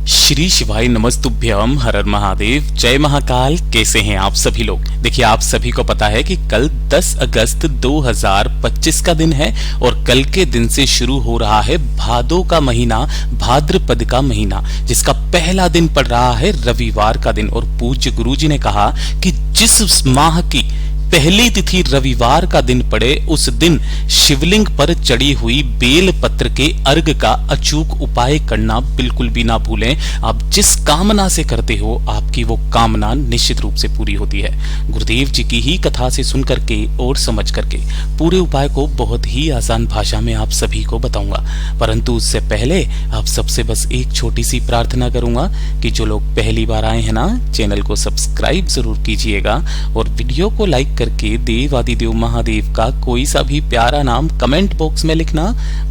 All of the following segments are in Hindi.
श्री शिवाय नमस्तुभ्यम, हर हर महादेव, जय महाकाल। कैसे हैं आप सभी लोग? देखिए, आप सभी को पता है कि कल 10 अगस्त 2025 का दिन है और कल के दिन से शुरू हो रहा है भादो का महीना, भाद्रपद का महीना, जिसका पहला दिन पड़ रहा है रविवार का दिन। और पूज्य गुरुजी ने कहा कि जिस माह की पहली तिथि रविवार का दिन पड़े उस दिन शिवलिंग पर चढ़ी हुई बेल पत्र के अर्घ का अचूक उपाय करना बिल्कुल भी ना भूलें। आप जिस कामना से करते हो आपकी वो कामना निश्चित रूप से पूरी होती है। गुरुदेव जी की ही कथा से सुन करके और समझ करके पूरे उपाय को बहुत ही आसान भाषा में आप सभी को बताऊंगा, परंतु उससे पहले आप सबसे बस एक छोटी सी प्रार्थना करूंगा कि जो लोग पहली बार आए हैं ना, चैनल को सब्सक्राइब जरूर कीजिएगा और वीडियो को लाइक करके देव आदिदेव महादेव का कोई सा भी प्यारा नाम कमेंट बॉक्स में लिखना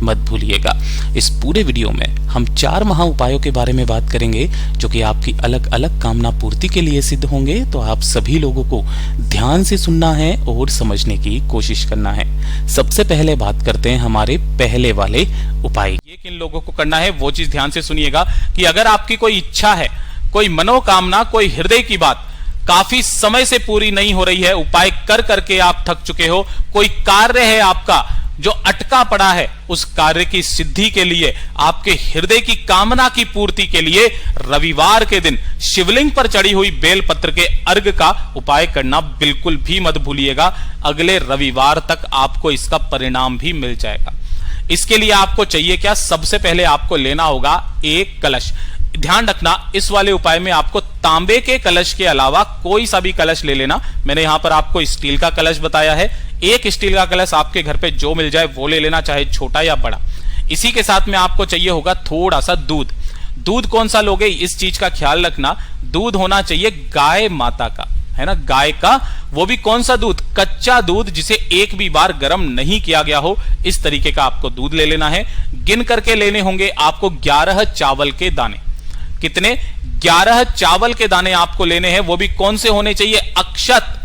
मत भूलिएगा। इस पूरे वीडियो में हम 4 महा उपायों के बारे में बात करेंगे जो कि आपकी अलग अलग कामना पूर्ति के लिए सिद्ध होंगे। तो आप सभी लोगों को ध्यान से सुनना है और समझने की कोशिश करना है। सबसे पहले बात करते हैं हमारे पहले वाले उपाय। ये किन लोगों को करना है वो चीज ध्यान से सुनिएगा कि अगर आपकी कोई इच्छा है, कोई मनोकामना, कोई हृदय की बात काफी समय से पूरी नहीं हो रही है, उपाय कर करके आप थक चुके हो, कोई कार्य है आपका जो अटका पड़ा है, उस कार्य की सिद्धि के लिए, आपके हृदय की कामना की पूर्ति के लिए रविवार के दिन शिवलिंग पर चढ़ी हुई बेलपत्र के अर्घ का उपाय करना बिल्कुल भी मत भूलिएगा। अगले रविवार तक आपको इसका परिणाम भी मिल जाएगा। इसके लिए आपको चाहिए क्या? सबसे पहले आपको लेना होगा एक कलश। ध्यान रखना, इस वाले उपाय में आपको तांबे के कलश के अलावा कोई सा भी कलश ले लेना। मैंने यहां पर आपको स्टील का कलश बताया है। एक स्टील का कलश आपके घर पे जो मिल जाए वो ले लेना, चाहे छोटा या बड़ा। इसी के साथ में आपको चाहिए होगा थोड़ा सा दूध। दूध कौन सा लोगे इस चीज का ख्याल रखना, दूध होना चाहिए गाय माता का, है ना, गाय का। वो भी कौन सा दूध? कच्चा दूध जिसे एक भी बार गर्म नहीं किया गया हो, इस तरीके का आपको दूध ले लेना है। गिन करके लेने होंगे आपको 11 चावल के दाने। कितने? 11 चावल के दाने आपको लेने हैं। वो भी कौन से होने चाहिए? अक्षत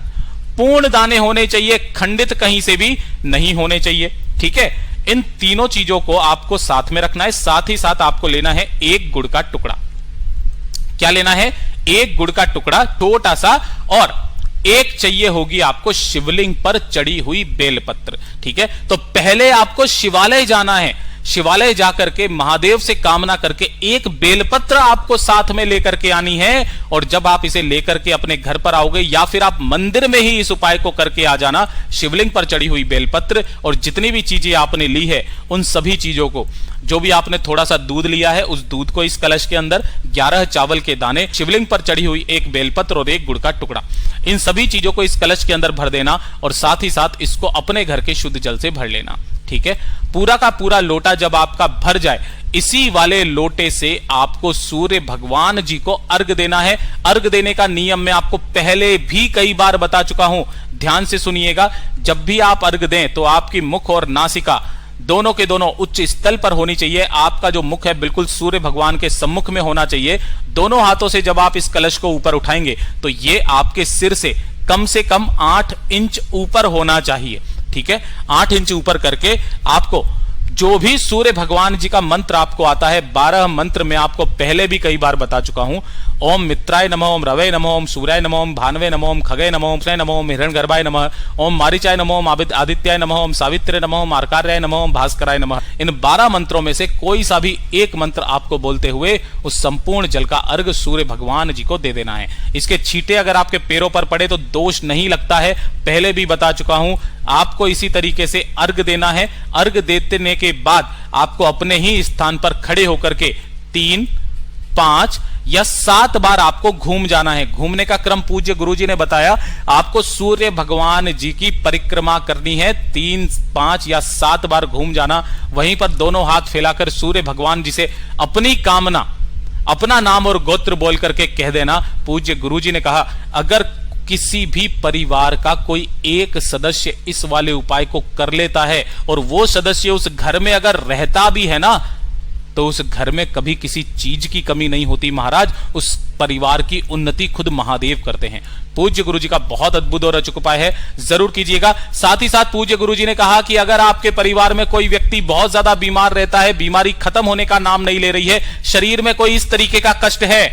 पूर्ण दाने होने चाहिए, खंडित कहीं से भी नहीं होने चाहिए। ठीक है, इन तीनों चीजों को आपको साथ में रखना है। साथ ही साथ आपको लेना है एक गुड़ का टुकड़ा। क्या लेना है? एक गुड़ का टुकड़ा छोटा सा, और एक चाहिए होगी आपको शिवलिंग पर चढ़ी हुई बेलपत्र। ठीक है, तो पहले आपको शिवालय जाना है। शिवालय जाकर के महादेव से कामना करके एक बेलपत्र आपको साथ में लेकर के आनी है। और जब आप इसे लेकर के अपने घर पर आओगे या फिर आप मंदिर में ही इस उपाय को करके आ जाना, शिवलिंग पर चढ़ी हुई बेलपत्र और जितनी भी चीजें आपने ली है उन सभी चीजों को, जो भी आपने थोड़ा सा दूध लिया है उस दूध को इस कलश के अंदर, 11 चावल के दाने, शिवलिंग पर चढ़ी हुई एक बेलपत्र और एक गुड़ का टुकड़ा, इन सभी चीजों को इस कलश के अंदर भर देना और साथ ही साथ इसको अपने घर के शुद्ध जल से भर लेना। ठीक है, पूरा का पूरा लोटा जब आपका भर जाए, इसी वाले लोटे से आपको सूर्य भगवान जी को अर्घ देना है। अर्घ देने का नियम मैं आपको पहले भी कई बार बता चुका हूं, ध्यान से सुनिएगा। जब भी आप अर्घ दें तो आपकी मुख और नासिका दोनों के दोनों उच्च स्थल पर होनी चाहिए। आपका जो मुख है बिल्कुल सूर्य भगवान के सम्मुख में होना चाहिए। दोनों हाथों से जब आप इस कलश को ऊपर उठाएंगे तो ये आपके सिर से कम 8 इंच ऊपर होना चाहिए। ठीक है, 8 इंच ऊपर करके आपको जो भी सूर्य भगवान जी का मंत्र आपको आता है, 12 मंत्र मैं आपको पहले भी कई बार बता चुका हूं। ओम मित्राय नमः, ओम रवे नमः, ओम सूर्याय नमः, ओम भानवे नमः, ओम खगे नमः, ओम नमः, ओम हिरण्यगर्भाय नमः, ओम मारीचाय नमः, ओम आदित्याय नमः, ओम सावित्र्य नमः, ओम अर्कार्याय नमः, ओम भास्कराय नमः। इन 12 मंत्रों में से कोई सा भी एक मंत्र आपको बोलते हुए उस संपूर्ण जल का अर्घ सूर्य भगवान जी को दे देना है। इसके छींटे अगर आपके पैरों पर पड़े तो दोष नहीं लगता है, पहले भी बता चुका हूं। आपको इसी तरीके से अर्घ देना है। अर्घ देने के बाद आपको अपने ही स्थान पर खड़े होकर के 3, 5 या 7 बार आपको घूम जाना है। घूमने का क्रम पूज्य गुरुजी ने बताया, आपको सूर्य भगवान जी की परिक्रमा करनी है। 3, 5 या 7 बार घूम जाना। वहीं पर दोनों हाथ फैलाकर सूर्य भगवान जी से अपनी कामना, अपना नाम और गोत्र बोल करके कह देना। पूज्य गुरुजी ने कहा, अगर किसी भी परिवार का कोई एक सदस्य इस वाले उपाय को कर लेता है और वो सदस्य उस घर में अगर रहता भी है ना, तो उस घर में कभी किसी चीज की कमी नहीं होती महाराज। उस परिवार की उन्नति खुद महादेव करते हैं। पूज्य गुरुजी का बहुत अद्भुत और अचूक उपाय है, जरूर कीजिएगा। साथ ही साथ पूज्य गुरुजी ने कहा कि अगर आपके परिवार में कोई व्यक्ति बहुत ज्यादा बीमार रहता है, बीमारी खत्म होने का नाम नहीं ले रही है, शरीर में कोई इस तरीके का कष्ट है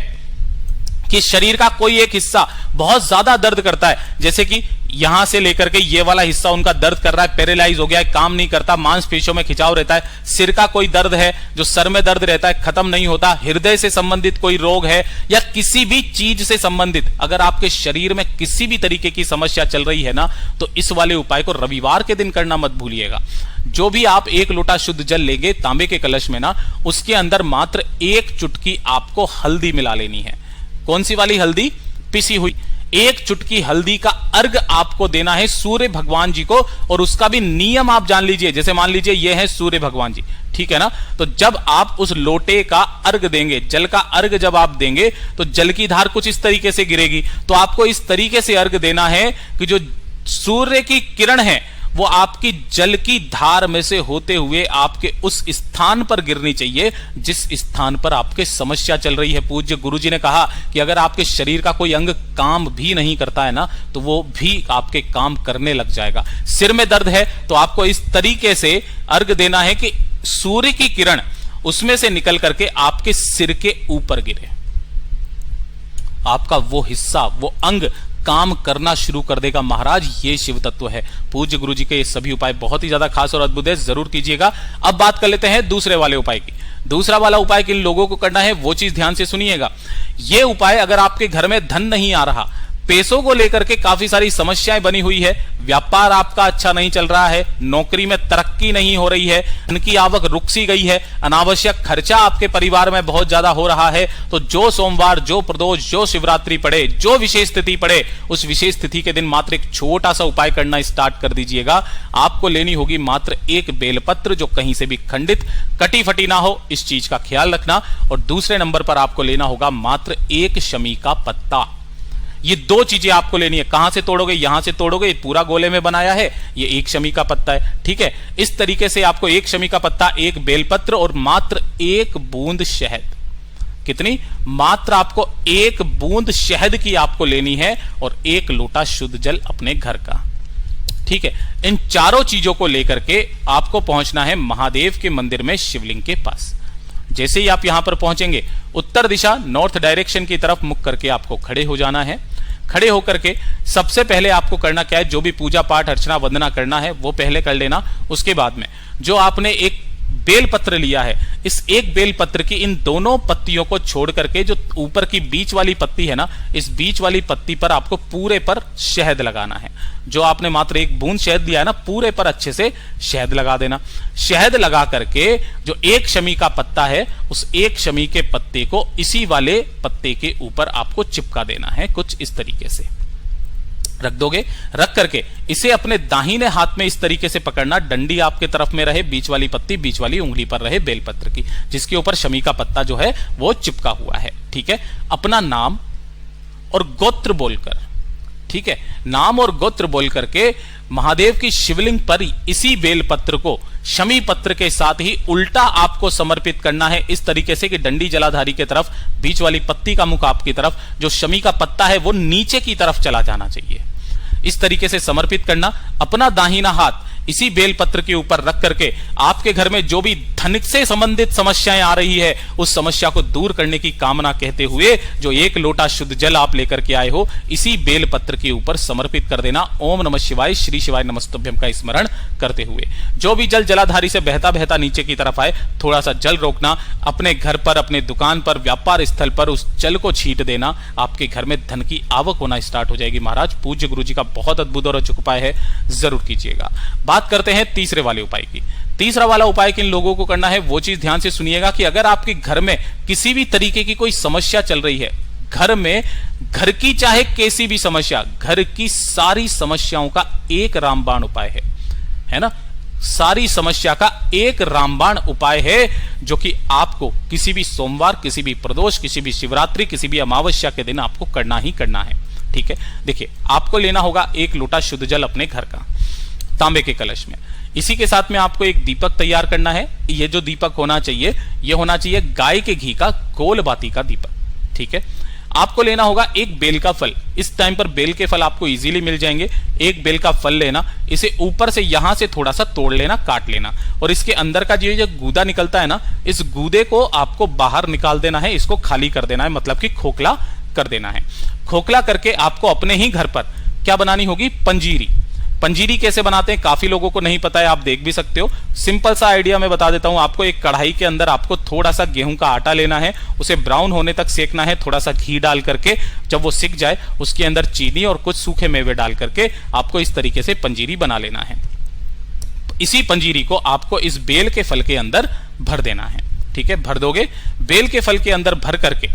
कि शरीर का कोई एक हिस्सा बहुत ज्यादा दर्द करता है, जैसे कि यहां से लेकर के ये वाला हिस्सा उनका दर्द कर रहा है, पैरालाइज हो गया है, काम नहीं करता, मांसपेशियों में खिंचाव रहता है, सिर का कोई दर्द है, जो सर में दर्द रहता है खत्म नहीं होता, हृदय से संबंधित कोई रोग है, या किसी भी चीज से संबंधित अगर आपके शरीर में किसी भी तरीके की समस्या चल रही है ना, तो इस वाले उपाय को रविवार के दिन करना मत भूलिएगा। जो भी आप 1 लोटा शुद्ध जल लेंगे तांबे के कलश में ना, उसके अंदर मात्र 1 चुटकी आपको हल्दी मिला लेनी है। कौन सी वाली हल्दी? पिसी हुई। 1 चुटकी हल्दी का अर्घ आपको देना है सूर्य भगवान जी को, और उसका भी नियम आप जान लीजिए। जैसे मान लीजिए ये है सूर्य भगवान जी, ठीक है ना, तो जब आप उस लोटे का अर्घ देंगे, जल का अर्घ जब आप देंगे, तो जल की धार कुछ इस तरीके से गिरेगी। तो आपको इस तरीके से अर्घ देना है कि जो सूर्य की किरण है वो आपकी जल की धार में से होते हुए आपके उस स्थान पर गिरनी चाहिए जिस स्थान पर आपके समस्या चल रही है। पूज्य गुरुजी ने कहा कि अगर आपके शरीर का कोई अंग काम भी नहीं करता है ना, तो वो भी आपके काम करने लग जाएगा। सिर में दर्द है तो आपको इस तरीके से अर्घ देना है कि सूर्य की किरण उसमें से निकल करके आपके सिर के ऊपर गिरे, आपका वो हिस्सा, वो अंग काम करना शुरू कर देगा महाराज। ये शिव तत्व है। पूज्य गुरुजी के ये सभी उपाय बहुत ही ज्यादा खास और अद्भुत है, जरूर कीजिएगा। अब बात कर लेते हैं दूसरे वाले उपाय की। दूसरा वाला उपाय किन लोगों को करना है वो चीज ध्यान से सुनिएगा। ये उपाय अगर आपके घर में धन नहीं आ रहा, पैसों को लेकर के काफी सारी समस्याएं बनी हुई है, व्यापार आपका अच्छा नहीं चल रहा है, नौकरी में तरक्की नहीं हो रही है, धन की आवक रुक सी गई है, अनावश्यक खर्चा आपके परिवार में बहुत ज्यादा हो रहा है, तो जो सोमवार, जो प्रदोष, जो शिवरात्रि पड़े, जो विशेष तिथि पड़े, उस विशेष तिथि के दिन मात्र एक छोटा सा उपाय करना स्टार्ट कर दीजिएगा। आपको लेनी होगी मात्र 1 बेलपत्र जो कहीं से भी खंडित कटी फटी ना हो, इस चीज का ख्याल रखना। और दूसरे नंबर पर आपको लेना होगा मात्र 1 शमी का पत्ता। ये 2 चीजें आपको लेनी है। कहां से तोड़ोगे? यहां से तोड़ोगे, पूरा गोले में बनाया है, ये 1 शमी का पत्ता है, ठीक है। इस तरीके से आपको 1 शमी का पत्ता, 1 बेलपत्र और मात्र 1 बूंद शहद। कितनी? मात्र आपको 1 बूंद शहद की आपको लेनी है और 1 लोटा शुद्ध जल अपने घर का, ठीक है। इन चारों चीजों को लेकर के आपको पहुंचना है महादेव के मंदिर में शिवलिंग के पास। जैसे ही आप यहां पर पहुंचेंगे, उत्तर दिशा नॉर्थ डायरेक्शन की तरफ मुख करके आपको खड़े हो जाना है। खड़े होकर के सबसे पहले आपको करना क्या है? जो भी पूजा पाठ अर्चना वंदना करना है वो पहले कर लेना। उसके बाद में जो आपने एक बेलपत्र लिया है, इस एक बेलपत्र की इन दोनों पत्तियों को छोड़ करके जो ऊपर की बीच वाली पत्ती है ना, इस बीच वाली पत्ती पर आपको पूरे पर शहद लगाना है। जो आपने मात्र 1 बूंद शहद दिया है ना, पूरे पर अच्छे से शहद लगा देना। शहद लगा करके जो 1 शमी का पत्ता है, उस 1 शमी के पत्ते को इसी वाले पत्ते के ऊपर आपको चिपका देना है। कुछ इस तरीके से रख दोगे। रख करके इसे अपने दाहिने हाथ में इस तरीके से पकड़ना, डंडी आपके तरफ में रहे, बीच वाली पत्ती बीच वाली उंगली पर रहे बेलपत्र की, जिसके ऊपर शमी का पत्ता जो है वो चिपका हुआ है, ठीक है। अपना नाम और गोत्र बोलकर, ठीक है, नाम और गोत्र बोल करके महादेव की शिवलिंग पर इसी बेलपत्र को शमी पत्र के साथ ही उल्टा आपको समर्पित करना है, इस तरीके से कि डंडी जलाधारी के तरफ, बीच वाली पत्ती का मुख आपकी तरफ, जो शमी का पत्ता है वो नीचे की तरफ चला जाना चाहिए। इस तरीके से समर्पित करना। अपना दाहिना हाथ इसी बेलपत्र के ऊपर रख करके आपके घर में जो भी धन से संबंधित समस्याएं आ रही है, उस समस्या को दूर करने की कामना कहते हुए जो 1 लोटा शुद्ध जल आप लेकर के आए हो, इसी बेलपत्र के ऊपर समर्पित कर देना। ओम नमः शिवाय, श्री शिवाय नमस्तुभ्यम का स्मरण करते हुए जो भी जल जलाधारी से बहता बहता नीचे की तरफ आए, थोड़ा सा जल रोकना, अपने घर पर, अपने दुकान पर, व्यापार स्थल पर उस जल को छींट देना। आपके घर में धन की आवक होना स्टार्ट हो जाएगी महाराज। पूज्य गुरु जी का बहुत अद्भुत और अचूक उपाय है, जरूर कीजिएगा। बात करते हैं तीसरे वाले उपाय की। तीसरा वाला उपाय किन लोगों को करना है वो चीज ध्यान से सुनिएगा कि अगर आपके घर में किसी भी तरीके की कोई समस्या चल रही है, घर में, घर की चाहे कैसी भी समस्या, घर की सारी समस्याओं का एक रामबाण उपाय है ना, सारी समस्या का एक रामबाण उपाय है जो कि आपको किसी भी सोमवार, किसी भी प्रदोष, किसी भी शिवरात्रि, किसी भी अमावस्या के दिन आपको करना ही करना है, ठीक है। देखिए, आपको लेना होगा 1 लोटा शुद्ध जल अपने घर का। तांबे के कलश में। इसी के साथ में आपको एक दीपक तैयार करना है। ये जो दीपक होना चाहिए, ये होना चाहिए गाय के घी का गोल बाती का दीपक। ठीक है, आपको लेना होगा एक बेल का फल। इस टाइम पर बेल के फल आपको इजीली मिल जाएंगे। एक बेल का फल लेना, इसे ऊपर से यहां से थोड़ा सा तोड़ लेना, काट लेना, और इसके अंदर का जो गूदा निकलता है ना, इस गूदे को आपको बाहर निकाल देना है, इसको खाली कर देना है, मतलब कि खोखला कर देना है। खोखला करके आपको अपने ही घर पर क्या बनानी होगी, पंजीरी। पंजीरी कैसे बनाते हैं काफी लोगों को नहीं पता है, आप देख भी सकते हो। सिंपल सा आइडिया मैं बता देता हूं आपको। एक कढ़ाई के अंदर आपको थोड़ा सा गेहूं का आटा लेना है, उसे ब्राउन होने तक सेकना है, थोड़ा सा घी डाल करके। जब वो सिक जाए, उसके अंदर चीनी और कुछ सूखे मेवे डाल करके आपको इस तरीके से पंजीरी बना लेना है। इसी पंजीरी को आपको इस बेल के फल के अंदर भर देना है। ठीक है, भर दोगे। बेल के फल के अंदर भर करके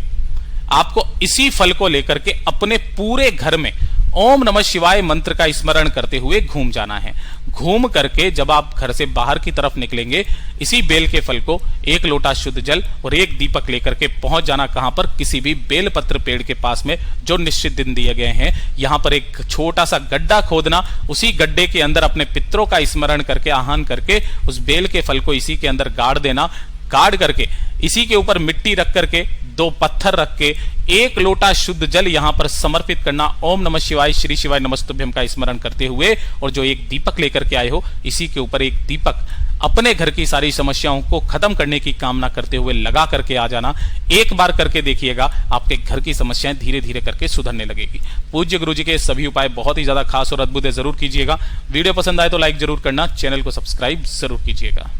आपको इसी फल को लेकर के अपने पूरे घर में ओम नमः शिवाय मंत्र का स्मरण करते हुए घूम जाना है। घूम करके जब आप घर से बाहर की तरफ निकलेंगे, इसी बेल के फल को, एक लोटा शुद्ध जल और एक दीपक लेकर के पहुंच जाना कहां पर, किसी भी बेलपत्र पेड़ के पास में जो निश्चित दिन दिए गए हैं। यहां पर एक छोटा सा गड्ढा खोदना, उसी गड्ढे के अंदर अपने पितरों का स्मरण करके, आह्वान करके उस बेल के फल को इसी के अंदर गाड़ देना। गाड़ करके इसी के ऊपर मिट्टी रख करके, 2 पत्थर रख के, 1 लोटा शुद्ध जल यहां पर समर्पित करना। ओम नमः शिवाय, श्री शिवाय नमस्तुभ्यम का स्मरण करते हुए, और जो एक दीपक लेकर के आए हो, इसी के ऊपर एक दीपक अपने घर की सारी समस्याओं को खत्म करने की कामना करते हुए लगा करके आ जाना। एक बार करके देखिएगा, आपके घर की समस्याएं धीरे धीरे करके सुधरने लगेगी। पूज्य गुरु जी के सभी उपाय बहुत ही ज्यादा खास और अद्भुत है, जरूर कीजिएगा। वीडियो पसंद आए तो लाइक जरूर करना, चैनल को सब्सक्राइब जरूर कीजिएगा।